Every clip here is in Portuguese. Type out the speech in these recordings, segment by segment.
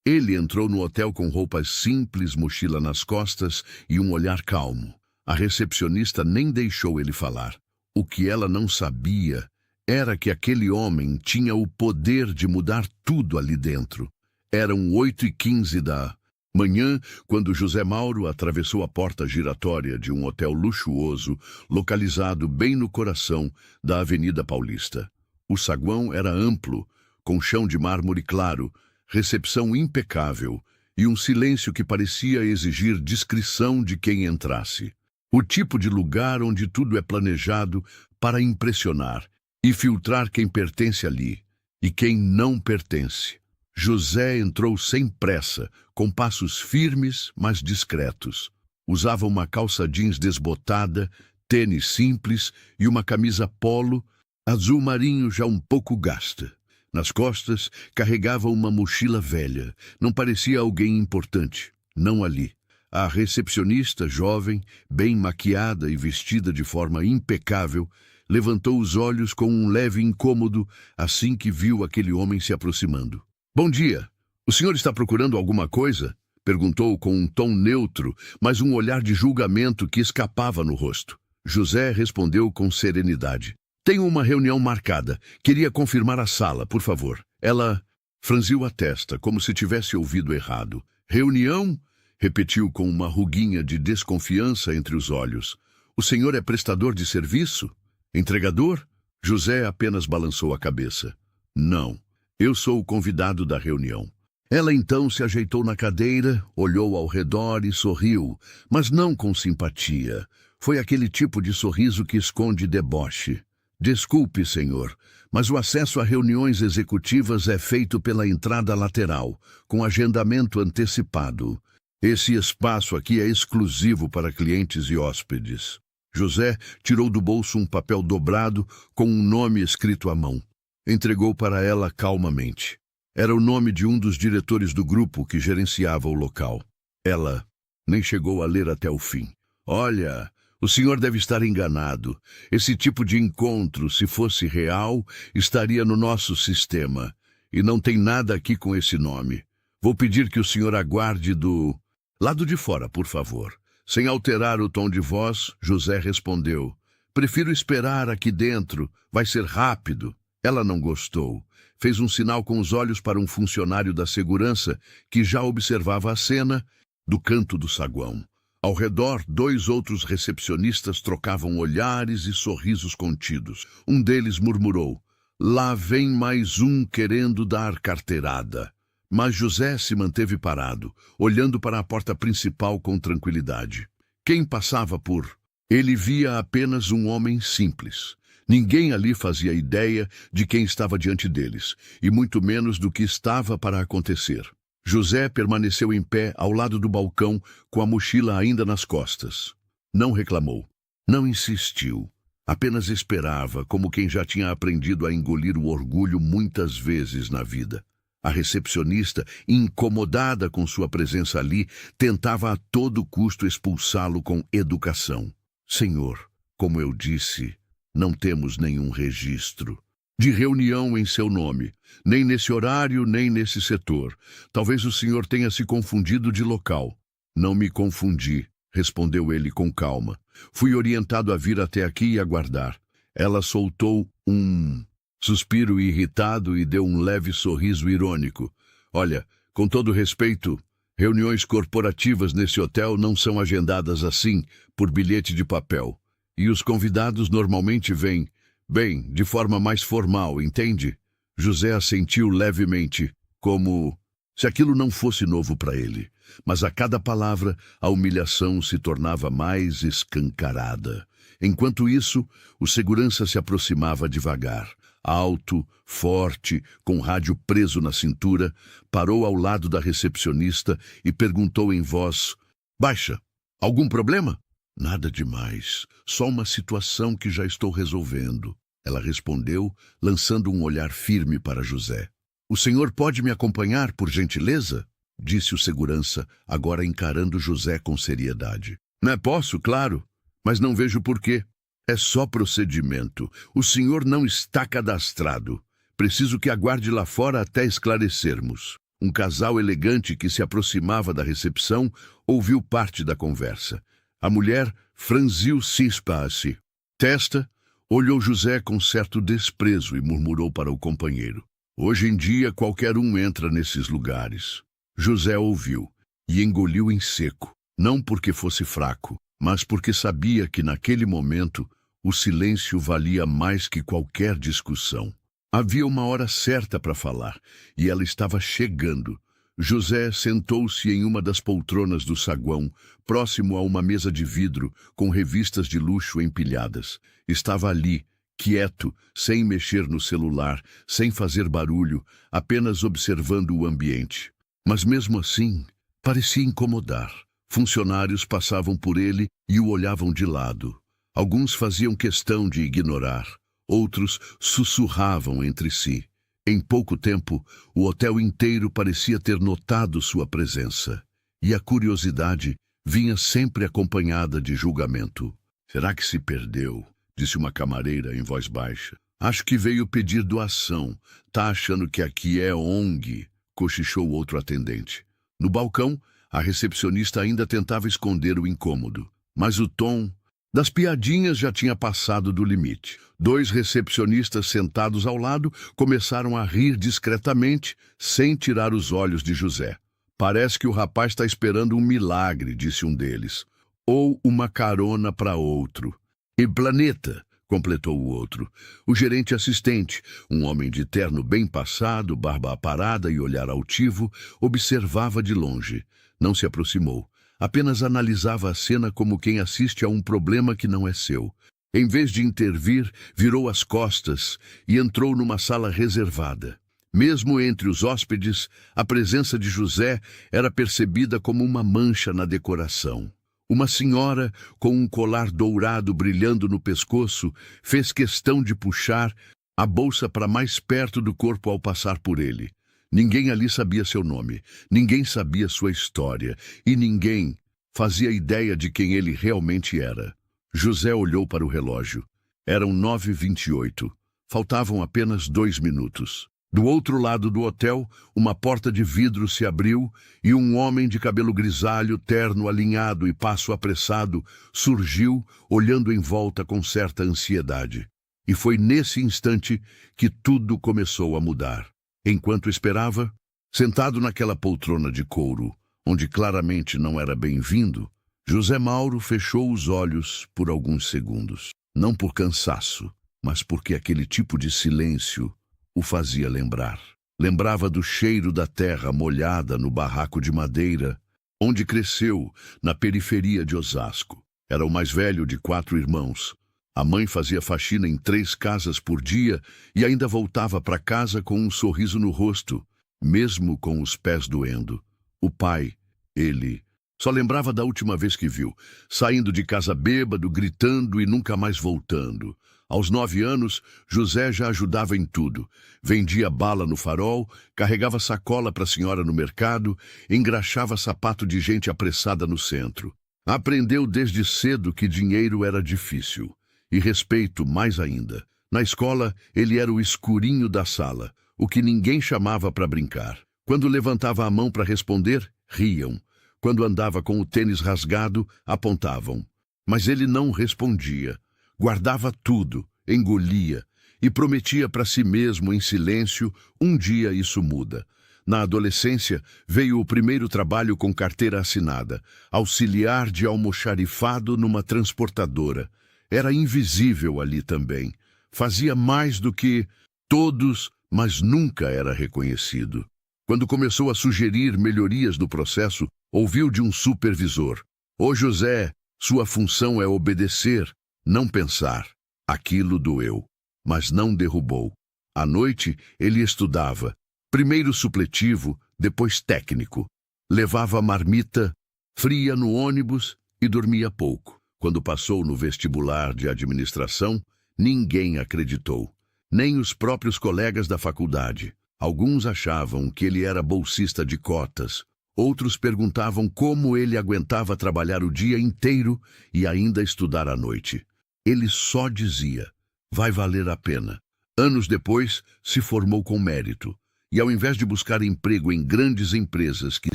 Ele entrou no hotel com roupas simples, mochila nas costas e um olhar calmo. A recepcionista nem deixou ele falar. O que ela não sabia era que aquele homem tinha o poder de mudar tudo ali dentro. Eram 8h15 da manhã, quando José Mauro atravessou a porta giratória de um hotel luxuoso, localizado bem no coração da Avenida Paulista. O saguão era amplo, com chão de mármore claro, recepção impecável e um silêncio que parecia exigir discrição de quem entrasse. O tipo de lugar onde tudo é planejado para impressionar e filtrar quem pertence ali e quem não pertence. José entrou sem pressa, com passos firmes, mas discretos. Usava uma calça jeans desbotada, tênis simples e uma camisa polo, azul marinho já um pouco gasta. Nas costas, carregava uma mochila velha. Não parecia alguém importante. Não ali. A recepcionista, jovem, bem maquiada e vestida de forma impecável, levantou os olhos com um leve incômodo assim que viu aquele homem se aproximando. "Bom dia. O senhor está procurando alguma coisa?" perguntou com um tom neutro, mas um olhar de julgamento que escapava no rosto. José respondeu com serenidade. "Tenho uma reunião marcada. Queria confirmar a sala, por favor." Ela franziu a testa, como se tivesse ouvido errado. "Reunião?" repetiu com uma ruguinha de desconfiança entre os olhos. "O senhor é prestador de serviço? Entregador?" José apenas balançou a cabeça. "Não. Eu sou o convidado da reunião." Ela então se ajeitou na cadeira, olhou ao redor e sorriu, mas não com simpatia. Foi aquele tipo de sorriso que esconde deboche. "Desculpe, senhor, mas o acesso a reuniões executivas é feito pela entrada lateral, com agendamento antecipado. Esse espaço aqui é exclusivo para clientes e hóspedes." José tirou do bolso um papel dobrado com um nome escrito à mão. Entregou para ela calmamente. Era o nome de um dos diretores do grupo que gerenciava o local. Ela nem chegou a ler até o fim. "Olha, o senhor deve estar enganado. Esse tipo de encontro, se fosse real, estaria no nosso sistema. E não tem nada aqui com esse nome. Vou pedir que o senhor aguarde do lado de fora, por favor." Sem alterar o tom de voz, José respondeu. "Prefiro esperar aqui dentro. Vai ser rápido." Ela não gostou. Fez um sinal com os olhos para um funcionário da segurança que já observava a cena do canto do saguão. Ao redor, 2 outros recepcionistas trocavam olhares e sorrisos contidos. Um deles murmurou: "Lá vem mais um querendo dar carteirada." Mas José se manteve parado, olhando para a porta principal com tranquilidade. Quem passava por ele via apenas um homem simples. Ninguém ali fazia ideia de quem estava diante deles, e muito menos do que estava para acontecer. José permaneceu em pé ao lado do balcão, com a mochila ainda nas costas. Não reclamou, não insistiu, apenas esperava, como quem já tinha aprendido a engolir o orgulho muitas vezes na vida. A recepcionista, incomodada com sua presença ali, tentava a todo custo expulsá-lo com educação. "Senhor, como eu disse, não temos nenhum registro de reunião em seu nome, nem nesse horário, nem nesse setor. Talvez o senhor tenha se confundido de local." "Não me confundi", respondeu ele com calma. "Fui orientado a vir até aqui e aguardar." Ela soltou um suspiro irritado e deu um leve sorriso irônico. "Olha, com todo respeito, reuniões corporativas nesse hotel não são agendadas assim, por bilhete de papel. E os convidados normalmente vêm, bem, de forma mais formal, entende?" José assentiu levemente, como se aquilo não fosse novo para ele. Mas a cada palavra, a humilhação se tornava mais escancarada. Enquanto isso, o segurança se aproximava devagar. Alto, forte, com o rádio preso na cintura, parou ao lado da recepcionista e perguntou em voz baixa: "Algum problema?" "Nada demais, só uma situação que já estou resolvendo." Ela respondeu, lançando um olhar firme para José. "O senhor pode me acompanhar, por gentileza?" disse o segurança, agora encarando José com seriedade. Posso, claro, mas não vejo porquê. É só procedimento. O senhor não está cadastrado. Preciso que aguarde lá fora até esclarecermos." Um casal elegante que se aproximava da recepção ouviu parte da conversa. A mulher franziu cispa-se. Testa olhou José com certo desprezo e murmurou para o companheiro: "Hoje em dia qualquer um entra nesses lugares." José ouviu e engoliu em seco, não porque fosse fraco, mas porque sabia que naquele momento o silêncio valia mais que qualquer discussão. Havia uma hora certa para falar, e ela estava chegando. José sentou-se em uma das poltronas do saguão, próximo a uma mesa de vidro, com revistas de luxo empilhadas. Estava ali, quieto, sem mexer no celular, sem fazer barulho, apenas observando o ambiente. Mas mesmo assim, parecia incomodar. Funcionários passavam por ele e o olhavam de lado. Alguns faziam questão de ignorar. Outros sussurravam entre si. Em pouco tempo, o hotel inteiro parecia ter notado sua presença. E a curiosidade vinha sempre acompanhada de julgamento. "Será que se perdeu?" disse uma camareira em voz baixa. "Acho que veio pedir doação. Tá achando que aqui é ONG?" cochichou outro atendente. No balcão, a recepcionista ainda tentava esconder o incômodo. Mas o tom das piadinhas já tinha passado do limite. 2 recepcionistas sentados ao lado começaram a rir discretamente, sem tirar os olhos de José. "Parece que o rapaz está esperando um milagre", disse um deles. "Ou uma carona para outro." "E planeta", completou o outro. O gerente assistente, um homem de terno bem passado, barba aparada e olhar altivo, observava de longe. Não se aproximou. Apenas analisava a cena como quem assiste a um problema que não é seu. Em vez de intervir, virou as costas e entrou numa sala reservada. Mesmo entre os hóspedes, a presença de José era percebida como uma mancha na decoração. Uma senhora, com um colar dourado brilhando no pescoço, fez questão de puxar a bolsa para mais perto do corpo ao passar por ele. Ninguém ali sabia seu nome, ninguém sabia sua história, e ninguém fazia ideia de quem ele realmente era. José olhou para o relógio. Eram 9h28. Faltavam apenas 2 minutos. Do outro lado do hotel, uma porta de vidro se abriu e um homem de cabelo grisalho, terno alinhado e passo apressado surgiu, olhando em volta com certa ansiedade. E foi nesse instante que tudo começou a mudar. Enquanto esperava, sentado naquela poltrona de couro, onde claramente não era bem-vindo, José Mauro fechou os olhos por alguns segundos. Não por cansaço, mas porque aquele tipo de silêncio o fazia lembrar. Lembrava do cheiro da terra molhada no barraco de madeira, onde cresceu, na periferia de Osasco. Era o mais velho de 4 irmãos. A mãe fazia faxina em 3 casas por dia e ainda voltava para casa com um sorriso no rosto, mesmo com os pés doendo. O pai, ele, só lembrava da última vez que viu, saindo de casa bêbado, gritando e nunca mais voltando. Aos 9 anos, José já ajudava em tudo. Vendia bala no farol, carregava sacola para a senhora no mercado, engraxava sapato de gente apressada no centro. Aprendeu desde cedo que dinheiro era difícil. E respeito mais ainda. Na escola, ele era o escurinho da sala, o que ninguém chamava para brincar. Quando levantava a mão para responder, riam. Quando andava com o tênis rasgado, apontavam. Mas ele não respondia. Guardava tudo, engolia e prometia para si mesmo em silêncio: um dia isso muda. Na adolescência, veio o primeiro trabalho com carteira assinada, auxiliar de almoxarifado numa transportadora. Era invisível ali também. Fazia mais do que todos, mas nunca era reconhecido. Quando começou a sugerir melhorias do processo, ouviu de um supervisor: "Ô José, sua função é obedecer, não pensar." Aquilo doeu, mas não derrubou. À noite, ele estudava. Primeiro supletivo, depois técnico. Levava marmita fria no ônibus e dormia pouco. Quando passou no vestibular de administração, ninguém acreditou. Nem os próprios colegas da faculdade. Alguns achavam que ele era bolsista de cotas. Outros perguntavam como ele aguentava trabalhar o dia inteiro e ainda estudar à noite. Ele só dizia: "Vai valer a pena." Anos depois, se formou com mérito. e ao invés de buscar emprego em grandes empresas que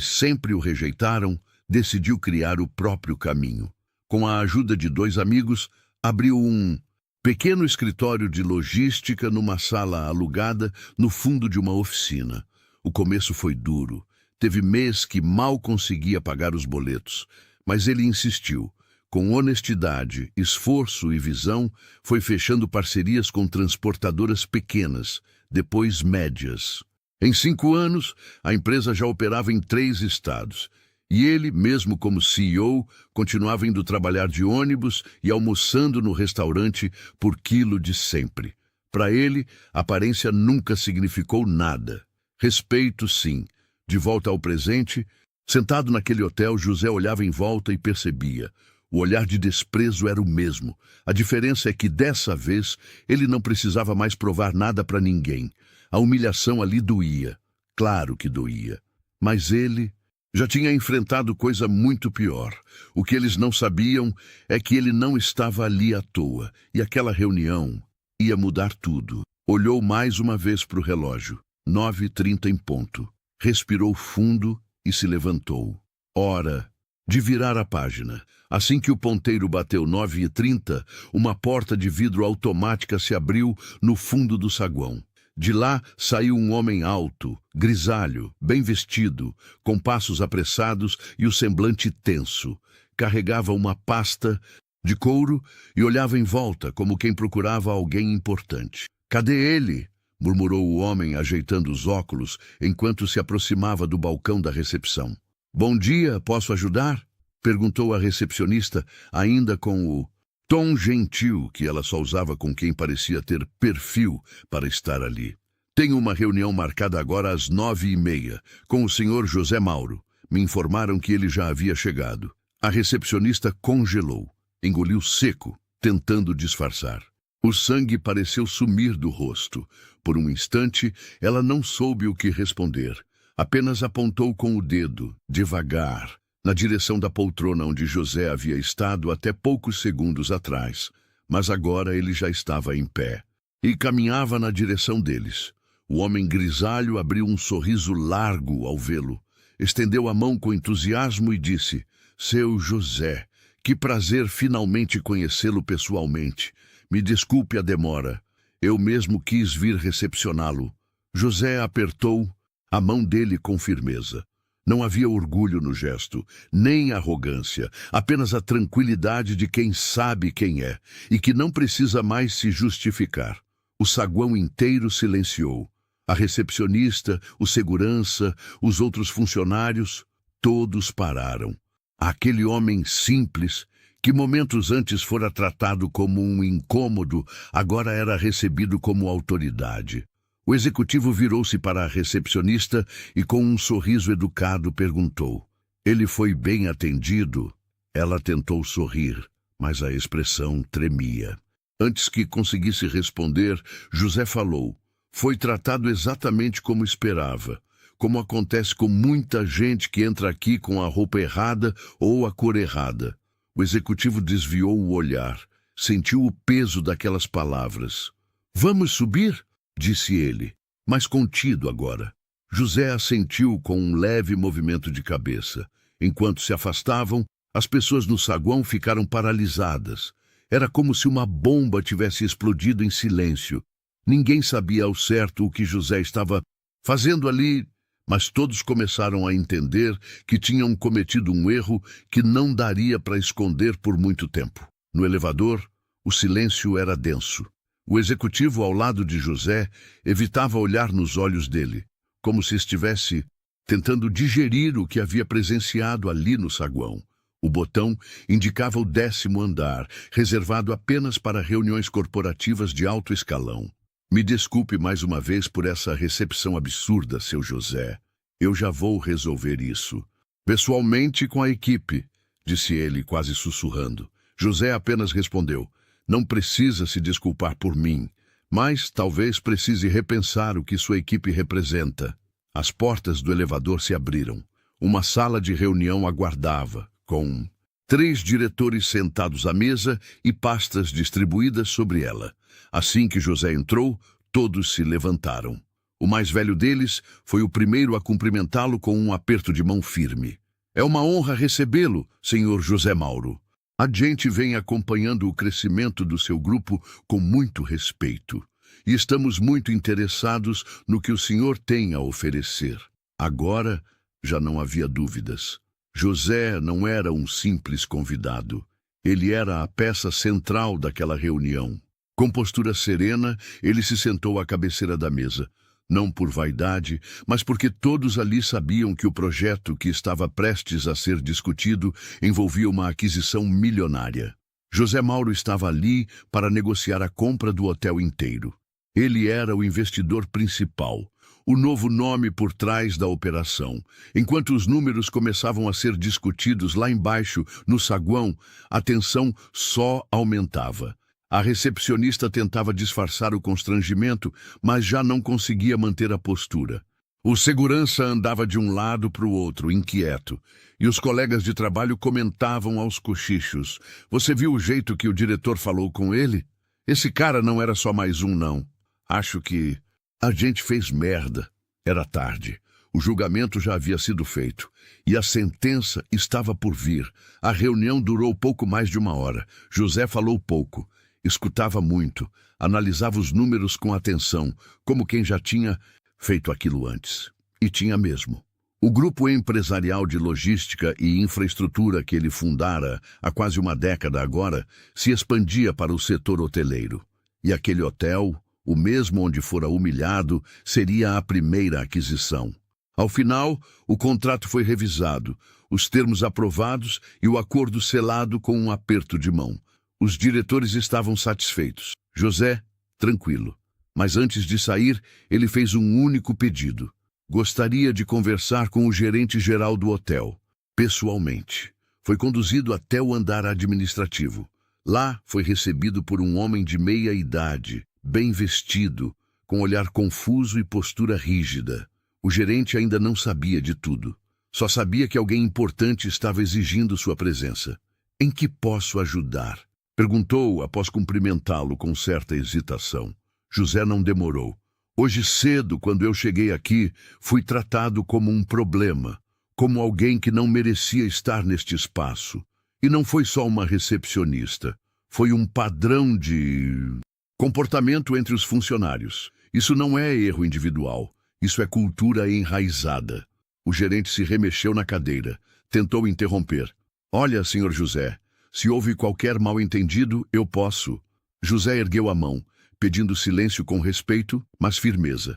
sempre o rejeitaram, decidiu criar o próprio caminho. Com a ajuda de 2 amigos, abriu um pequeno escritório de logística numa sala alugada no fundo de uma oficina. O começo foi duro. Teve mês que mal conseguia pagar os boletos, mas ele insistiu. Com honestidade, esforço e visão, foi fechando parcerias com transportadoras pequenas, depois médias. Em 5 anos, a empresa já operava em 3 estados. E ele, mesmo como CEO, continuava indo trabalhar de ônibus e almoçando no restaurante por quilo de sempre. Para ele, a aparência nunca significou nada. Respeito, sim. De volta ao presente, sentado naquele hotel, José olhava em volta e percebia. O olhar de desprezo era o mesmo. A diferença é que, dessa vez, ele não precisava mais provar nada para ninguém. A humilhação ali doía. Claro que doía. Mas ele já tinha enfrentado coisa muito pior. O que eles não sabiam é que ele não estava ali à toa. E aquela reunião ia mudar tudo. Olhou mais uma vez para o relógio. 9h30 em ponto. Respirou fundo e se levantou. Hora de virar a página. Assim que o ponteiro bateu 9h30, uma porta de vidro automática se abriu no fundo do saguão. De lá saiu um homem alto, grisalho, bem vestido, com passos apressados e o semblante tenso. Carregava uma pasta de couro e olhava em volta como quem procurava alguém importante. "Cadê ele?" murmurou o homem, ajeitando os óculos, enquanto se aproximava do balcão da recepção. "Bom dia, posso ajudar?" perguntou a recepcionista, ainda com o tom gentil que ela só usava com quem parecia ter perfil para estar ali. "Tenho uma reunião marcada agora às 9h30, com o senhor José Mauro. Me informaram que ele já havia chegado." A recepcionista congelou, engoliu seco, tentando disfarçar. O sangue pareceu sumir do rosto. Por um instante, ela não soube o que responder. Apenas apontou com o dedo, devagar, na direção da poltrona onde José havia estado até poucos segundos atrás. Mas agora ele já estava em pé e caminhava na direção deles. O homem grisalho abriu um sorriso largo ao vê-lo. Estendeu a mão com entusiasmo e disse: "Seu José, que prazer finalmente conhecê-lo pessoalmente. Me desculpe a demora. Eu mesmo quis vir recepcioná-lo." José apertou a mão dele com firmeza. Não havia orgulho no gesto, nem arrogância, apenas a tranquilidade de quem sabe quem é e que não precisa mais se justificar. O saguão inteiro silenciou. A recepcionista, o segurança, os outros funcionários, todos pararam. Aquele homem simples, que momentos antes fora tratado como um incômodo, agora era recebido como autoridade. O executivo virou-se para a recepcionista e, com um sorriso educado, perguntou: "Ele foi bem atendido?" Ela tentou sorrir, mas a expressão tremia. Antes que conseguisse responder, José falou: "Foi tratado exatamente como esperava, como acontece com muita gente que entra aqui com a roupa errada ou a cor errada." O executivo desviou o olhar, sentiu o peso daquelas palavras. "Vamos subir?" disse ele, mas contido agora. José assentiu com um leve movimento de cabeça. Enquanto se afastavam, as pessoas no saguão ficaram paralisadas. Era como se uma bomba tivesse explodido em silêncio. Ninguém sabia ao certo o que José estava fazendo ali, mas todos começaram a entender que tinham cometido um erro que não daria para esconder por muito tempo. No elevador, o silêncio era denso. O executivo ao lado de José evitava olhar nos olhos dele, como se estivesse tentando digerir o que havia presenciado ali no saguão. O botão indicava o 10º andar, reservado apenas para reuniões corporativas de alto escalão. "Me desculpe mais uma vez por essa recepção absurda, seu José. Eu já vou resolver isso. Pessoalmente com a equipe", disse ele, quase sussurrando. José apenas respondeu: "Não precisa se desculpar por mim, mas talvez precise repensar o que sua equipe representa." As portas do elevador se abriram. Uma sala de reunião aguardava, com 3 diretores sentados à mesa e pastas distribuídas sobre ela. Assim que José entrou, todos se levantaram. O mais velho deles foi o primeiro a cumprimentá-lo com um aperto de mão firme. É uma honra recebê-lo, senhor José Mauro. A gente vem acompanhando o crescimento do seu grupo com muito respeito. E estamos muito interessados no que o senhor tem a oferecer. Agora, já não havia dúvidas. José não era um simples convidado. Ele era a peça central daquela reunião. Com postura serena, ele se sentou à cabeceira da mesa. Não por vaidade, mas porque todos ali sabiam que o projeto que estava prestes a ser discutido envolvia uma aquisição milionária. José Mauro estava ali para negociar a compra do hotel inteiro. Ele era o investidor principal, o novo nome por trás da operação. Enquanto os números começavam a ser discutidos lá embaixo, no saguão, a tensão só aumentava. A recepcionista tentava disfarçar o constrangimento, mas já não conseguia manter a postura. O segurança andava de um lado para o outro, inquieto, e os colegas de trabalho comentavam aos cochichos. Você viu o jeito que o diretor falou com ele? Esse cara não era só mais um, não. Acho que a gente fez merda. Era tarde. O julgamento já havia sido feito. E a sentença estava por vir. A reunião durou pouco mais de 1 hora. José falou pouco. Escutava muito, analisava os números com atenção, como quem já tinha feito aquilo antes. E tinha mesmo. O grupo empresarial de logística e infraestrutura que ele fundara há quase 1 década agora se expandia para o setor hoteleiro. E aquele hotel, o mesmo onde fora humilhado, seria a primeira aquisição. Ao final, o contrato foi revisado, os termos aprovados e o acordo selado com um aperto de mão. Os diretores estavam satisfeitos. José, tranquilo. Mas antes de sair, ele fez um único pedido. Gostaria de conversar com o gerente-geral do hotel, pessoalmente. Foi conduzido até o andar administrativo. Lá foi recebido por um homem de meia idade, bem vestido, com olhar confuso e postura rígida. O gerente ainda não sabia de tudo. Só sabia que alguém importante estava exigindo sua presença. Em que posso ajudar? Perguntou após cumprimentá-lo com certa hesitação. José não demorou. Hoje cedo, quando eu cheguei aqui, fui tratado como um problema, como alguém que não merecia estar neste espaço. E não foi só uma recepcionista. Foi um padrão de comportamento entre os funcionários. Isso não é erro individual. Isso é cultura enraizada. O gerente se remexeu na cadeira. Tentou interromper. Olha, senhor José, se houve qualquer mal-entendido, eu posso. José ergueu a mão, pedindo silêncio com respeito, mas firmeza.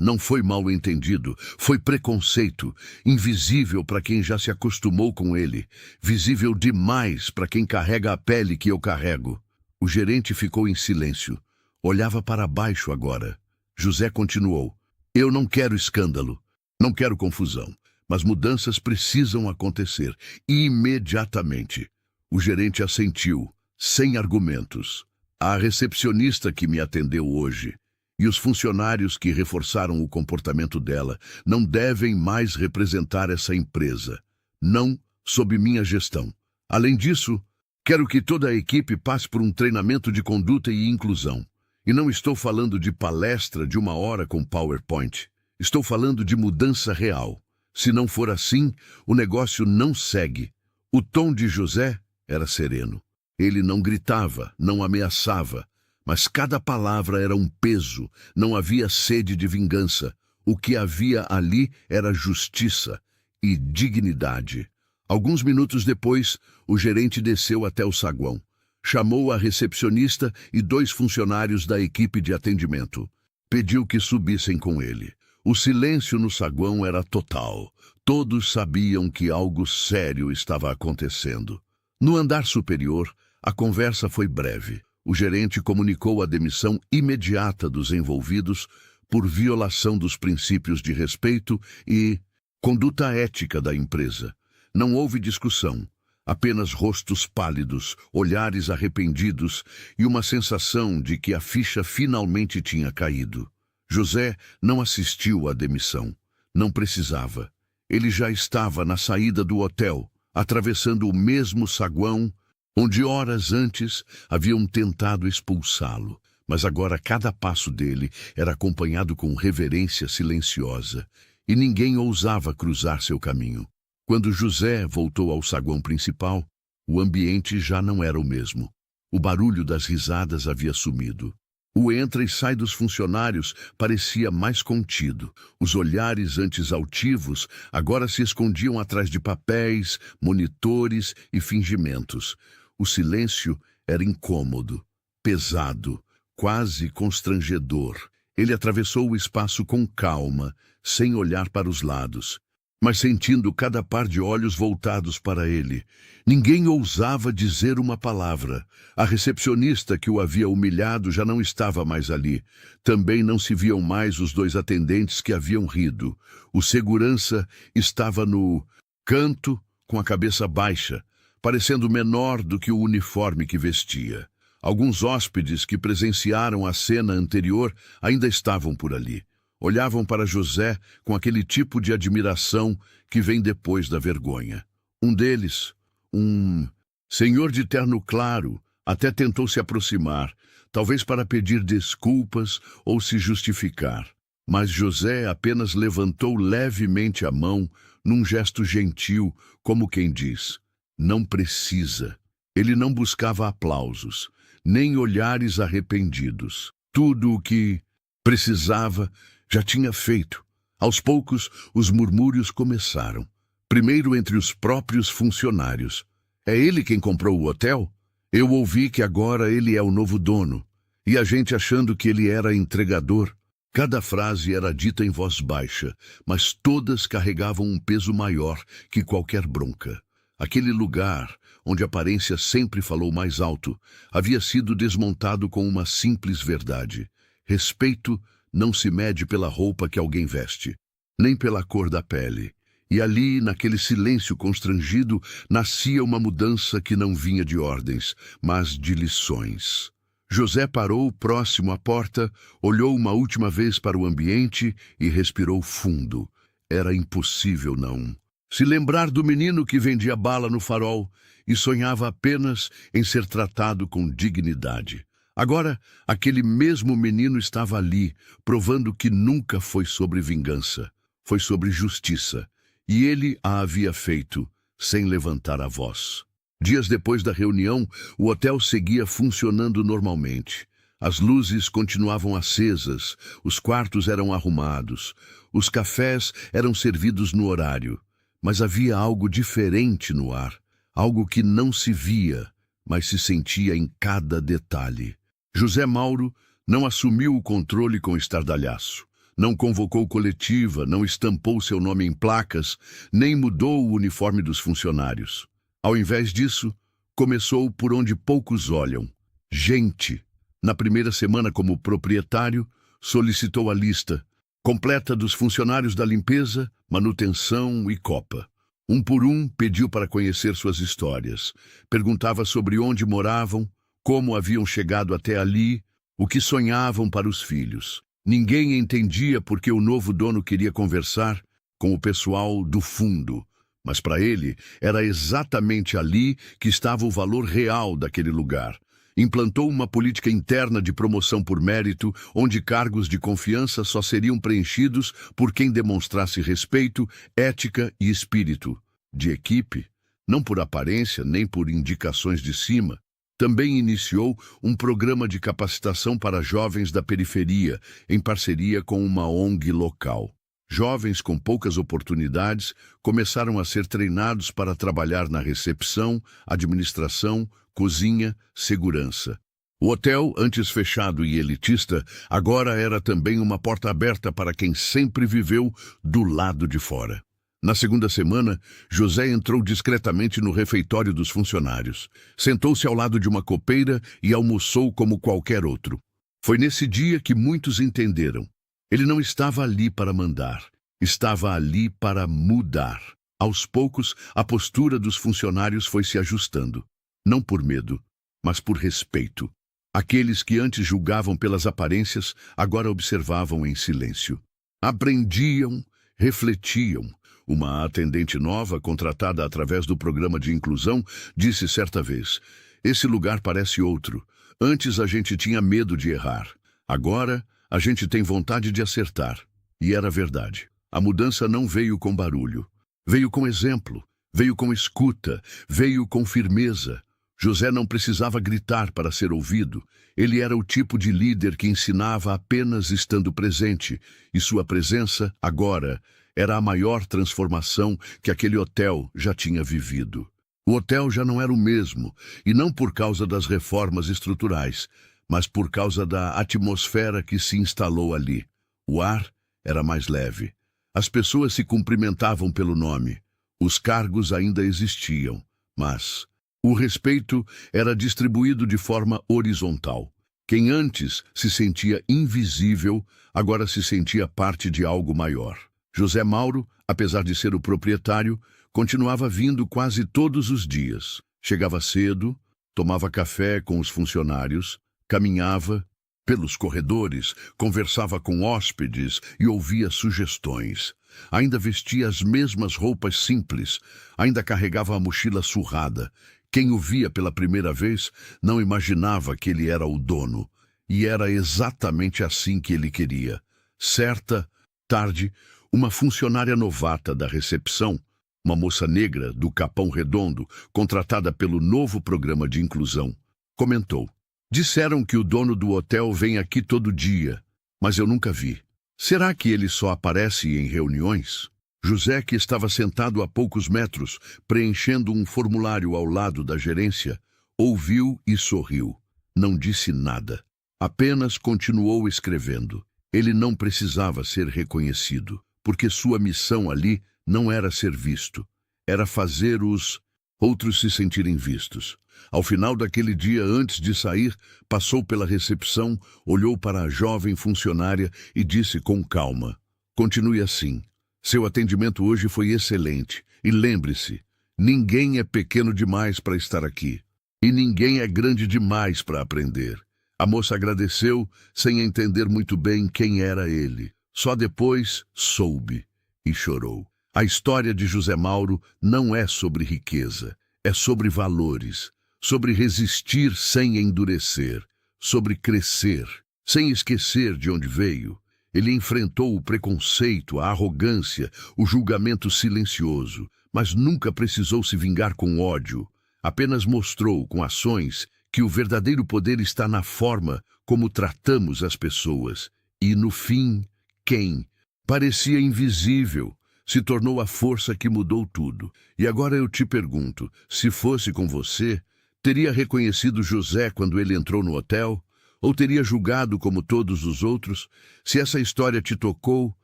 Não foi mal-entendido, foi preconceito, invisível para quem já se acostumou com ele, visível demais para quem carrega a pele que eu carrego. O gerente ficou em silêncio, olhava para baixo agora. José continuou. Eu não quero escândalo, não quero confusão, mas mudanças precisam acontecer, imediatamente. O gerente assentiu, sem argumentos. A recepcionista que me atendeu hoje e os funcionários que reforçaram o comportamento dela não devem mais representar essa empresa. Não sob minha gestão. Além disso, quero que toda a equipe passe por um treinamento de conduta e inclusão. E não estou falando de palestra de 1 hora com PowerPoint. Estou falando de mudança real. Se não for assim, o negócio não segue. O tom de José era sereno. Ele não gritava, não ameaçava, mas cada palavra era um peso, não havia sede de vingança. O que havia ali era justiça e dignidade. Alguns minutos depois, o gerente desceu até o saguão. Chamou a recepcionista e 2 funcionários da equipe de atendimento. Pediu que subissem com ele. O silêncio no saguão era total. Todos sabiam que algo sério estava acontecendo. No andar superior, a conversa foi breve. O gerente comunicou a demissão imediata dos envolvidos por violação dos princípios de respeito e conduta ética da empresa. Não houve discussão, apenas rostos pálidos, olhares arrependidos e uma sensação de que a ficha finalmente tinha caído. José não assistiu à demissão. Não precisava. Ele já estava na saída do hotel, atravessando o mesmo saguão onde horas antes haviam tentado expulsá-lo. Mas agora cada passo dele era acompanhado com reverência silenciosa, e ninguém ousava cruzar seu caminho. Quando José voltou ao saguão principal, o ambiente já não era o mesmo. O barulho das risadas havia sumido. O entra e sai dos funcionários parecia mais contido. Os olhares antes altivos agora se escondiam atrás de papéis, monitores e fingimentos. O silêncio era incômodo, pesado, quase constrangedor. Ele atravessou o espaço com calma, sem olhar para os lados, mas sentindo cada par de olhos voltados para ele. Ninguém ousava dizer uma palavra. A recepcionista que o havia humilhado já não estava mais ali. Também não se viam mais os dois atendentes que haviam rido. O segurança estava no canto, com a cabeça baixa, parecendo menor do que o uniforme que vestia. Alguns hóspedes que presenciaram a cena anterior ainda estavam por ali. Olhavam para José com aquele tipo de admiração que vem depois da vergonha. Um deles, um senhor de terno claro, até tentou se aproximar, talvez para pedir desculpas ou se justificar. Mas José apenas levantou levemente a mão, num gesto gentil, como quem diz: não precisa. Ele não buscava aplausos, nem olhares arrependidos. Tudo o que precisava já tinha feito. Aos poucos, os murmúrios começaram. Primeiro entre os próprios funcionários. É ele quem comprou o hotel? Eu ouvi que agora ele é o novo dono. E a gente achando que ele era entregador. Cada frase era dita em voz baixa, mas todas carregavam um peso maior que qualquer bronca. Aquele lugar, onde a aparência sempre falou mais alto, havia sido desmontado com uma simples verdade. Respeito não se mede pela roupa que alguém veste, nem pela cor da pele. E ali, naquele silêncio constrangido, nascia uma mudança que não vinha de ordens, mas de lições. José parou próximo à porta, olhou uma última vez para o ambiente e respirou fundo. Era impossível não se lembrar do menino que vendia bala no farol e sonhava apenas em ser tratado com dignidade. Agora, aquele mesmo menino estava ali, provando que nunca foi sobre vingança, foi sobre justiça, e ele a havia feito, sem levantar a voz. Dias depois da reunião, o hotel seguia funcionando normalmente. As luzes continuavam acesas, os quartos eram arrumados, os cafés eram servidos no horário. Mas havia algo diferente no ar, algo que não se via, mas se sentia em cada detalhe. José Mauro não assumiu o controle com estardalhaço, não convocou coletiva, não estampou seu nome em placas, nem mudou o uniforme dos funcionários. Ao invés disso, começou por onde poucos olham: gente. Na primeira semana como proprietário, solicitou a lista completa dos funcionários da limpeza, manutenção e copa. Um por um, pediu para conhecer suas histórias. Perguntava sobre onde moravam, como haviam chegado até ali, o que sonhavam para os filhos. Ninguém entendia por que o novo dono queria conversar com o pessoal do fundo, mas para ele era exatamente ali que estava o valor real daquele lugar. Implantou uma política interna de promoção por mérito, onde cargos de confiança só seriam preenchidos por quem demonstrasse respeito, ética e espírito de equipe, não por aparência nem por indicações de cima. Também iniciou um programa de capacitação para jovens da periferia, em parceria com uma ONG local. Jovens com poucas oportunidades começaram a ser treinados para trabalhar na recepção, administração, cozinha, segurança. O hotel, antes fechado e elitista, agora era também uma porta aberta para quem sempre viveu do lado de fora. Na segunda semana, José entrou discretamente no refeitório dos funcionários. Sentou-se ao lado de uma copeira e almoçou como qualquer outro. Foi nesse dia que muitos entenderam. Ele não estava ali para mandar, estava ali para mudar. Aos poucos, a postura dos funcionários foi se ajustando. Não por medo, mas por respeito. Aqueles que antes julgavam pelas aparências, agora observavam em silêncio. Aprendiam, refletiam. Uma atendente nova, contratada através do programa de inclusão, disse certa vez: "Esse lugar parece outro. Antes a gente tinha medo de errar. Agora a gente tem vontade de acertar. E era verdade. A mudança não veio com barulho. Veio com exemplo. Veio com escuta. Veio com firmeza. José não precisava gritar para ser ouvido. Ele era o tipo de líder que ensinava apenas estando presente. E sua presença, agora, era a maior transformação que aquele hotel já tinha vivido. O hotel já não era o mesmo, e não por causa das reformas estruturais, mas por causa da atmosfera que se instalou ali. O ar era mais leve. As pessoas se cumprimentavam pelo nome. Os cargos ainda existiam, mas o respeito era distribuído de forma horizontal. Quem antes se sentia invisível, agora se sentia parte de algo maior. José Mauro, apesar de ser o proprietário, continuava vindo quase todos os dias. Chegava cedo, tomava café com os funcionários, caminhava pelos corredores, conversava com hóspedes e ouvia sugestões. Ainda vestia as mesmas roupas simples, ainda carregava a mochila surrada. Quem o via pela primeira vez não imaginava que ele era o dono. E era exatamente assim que ele queria. Certa tarde, uma funcionária novata da recepção, uma moça negra do Capão Redondo, contratada pelo novo programa de inclusão, comentou: "Disseram que o dono do hotel vem aqui todo dia, mas eu nunca vi. Será que ele só aparece em reuniões?" José, que estava sentado a poucos metros, preenchendo um formulário ao lado da gerência, ouviu e sorriu. Não disse nada. Apenas continuou escrevendo. Ele não precisava ser reconhecido, porque sua missão ali não era ser visto. Era fazer os outros se sentirem vistos. Ao final daquele dia, antes de sair, passou pela recepção, olhou para a jovem funcionária e disse com calma: "Continue assim. Seu atendimento hoje foi excelente. E lembre-se, ninguém é pequeno demais para estar aqui. E ninguém é grande demais para aprender." A moça agradeceu, sem entender muito bem quem era ele. Só depois soube e chorou. A história de José Mauro não é sobre riqueza, é sobre valores, sobre resistir sem endurecer, sobre crescer, sem esquecer de onde veio. Ele enfrentou o preconceito, a arrogância, o julgamento silencioso, mas nunca precisou se vingar com ódio. Apenas mostrou, com ações, que o verdadeiro poder está na forma como tratamos as pessoas. E, no fim, quem parecia invisível se tornou a força que mudou tudo. E agora eu te pergunto, se fosse com você, teria reconhecido José quando ele entrou no hotel? Ou teria julgado como todos os outros? Se essa história te tocou,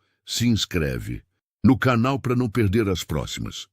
se inscreve no canal para não perder as próximas.